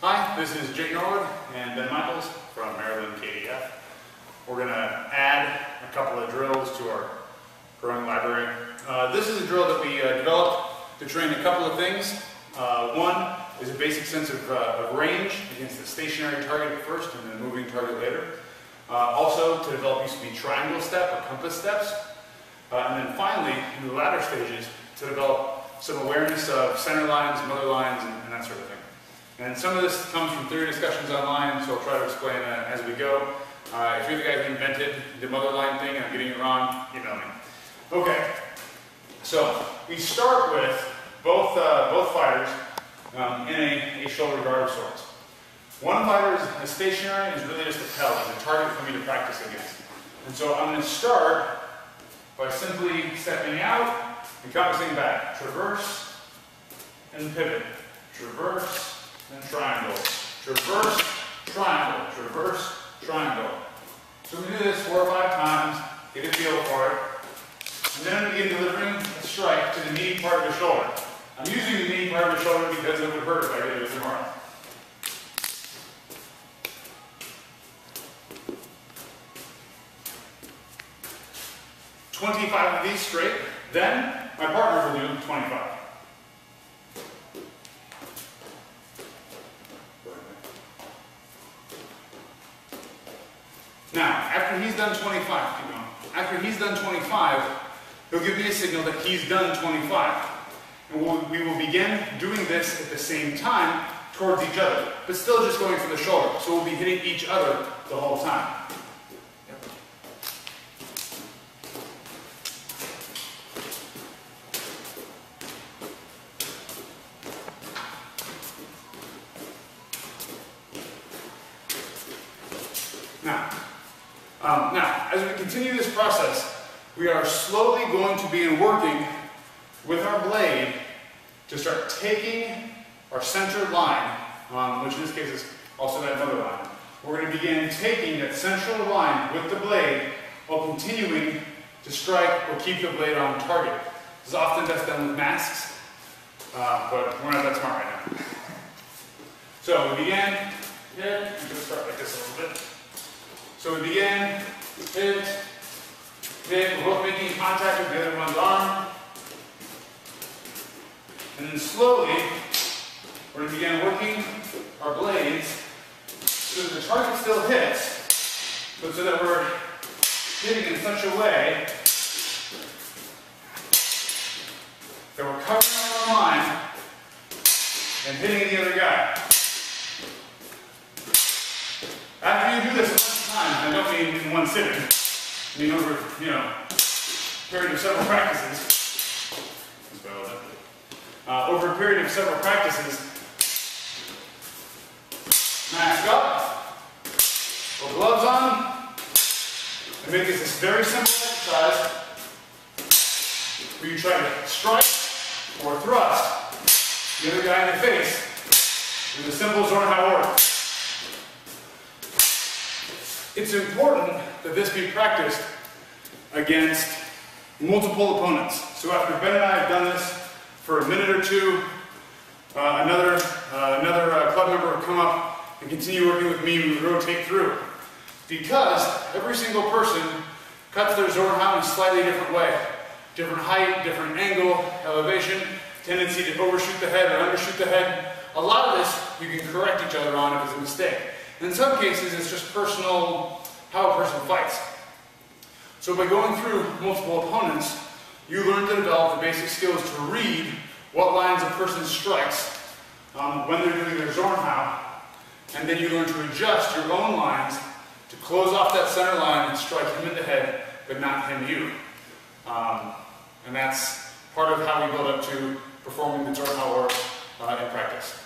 Hi, this is Jake Norwood and Ben Michaels from Maryland KDF. We're going to add a couple of drills to our growing library. This is a drill that we developed to train a couple of things. One is a basic sense of range against a stationary target at first and then a moving target later. Also to develop use of the triangle step or compass steps. And then finally, in the latter stages, to develop some awareness of center lines, mother lines, and that sort of thing. And some of this comes from theory discussions online, so I'll try to explain as we go. If you're the guy who invented the mother line thing and I'm getting it wrong, email me. Okay, so we start with both fighters in a shoulder guard of sorts. One fighter is stationary and is really just a pellet, a target for me to practice against. And so I'm going to start by simply stepping out and compassing back. Traverse and pivot. Traverse and triangle. Traverse, triangle. Traverse, triangle. So we do this 4 or 5 times, get a feel for it, and then I begin delivering a strike to the knee part of the shoulder. I'm using the knee part of the shoulder because it would hurt if I did it tomorrow. $25 of these straight, then my partner will do 25. Now, after he's done 25, keep going. After he's done 25, he'll give me a signal that he's done 25. And we will begin doing this at the same time towards each other, but still just going for the shoulder. So we'll be hitting each other the whole time. Now, as we continue this process, we are slowly going to begin working with our blade to start taking our centered line, which in this case is also that mother line. We're going to begin taking that central line with the blade while continuing to strike or keep the blade on target. This is often best done with masks, but we're not that smart right now. So we begin, just start like this a little bit. So we begin, hit, we're both making contact with the other one's arm. And then slowly, we're going to begin working our blades so that the target still hits, but so that we're hitting in such a way that we're covering our line and hitting the other guy. After you do this, I don't mean in one sitting. I mean over, a period of several practices. Over a period of several practices, mask up, put gloves on, and make this very simple exercise where you try to strike or thrust the other guy in the face with a simple Zornhau-ort. It's important that this be practiced against multiple opponents. So after Ben and I have done this for a minute or two, another club member will come up and continue working with me. We rotate through. Because every single person cuts their Zornhau in a slightly different way. Different height, different angle, elevation, tendency to overshoot the head or undershoot the head. A lot of this you can correct each other on if it's a mistake. In some cases, it's just personal, how a person fights. So by going through multiple opponents, you learn to develop the basic skills to read what lines a person strikes when they're doing their Zornhau, and then you learn to adjust your own lines to close off that center line and strike him in the head, but not him you. And that's part of how we build up to performing the Zornhau-ort in practice.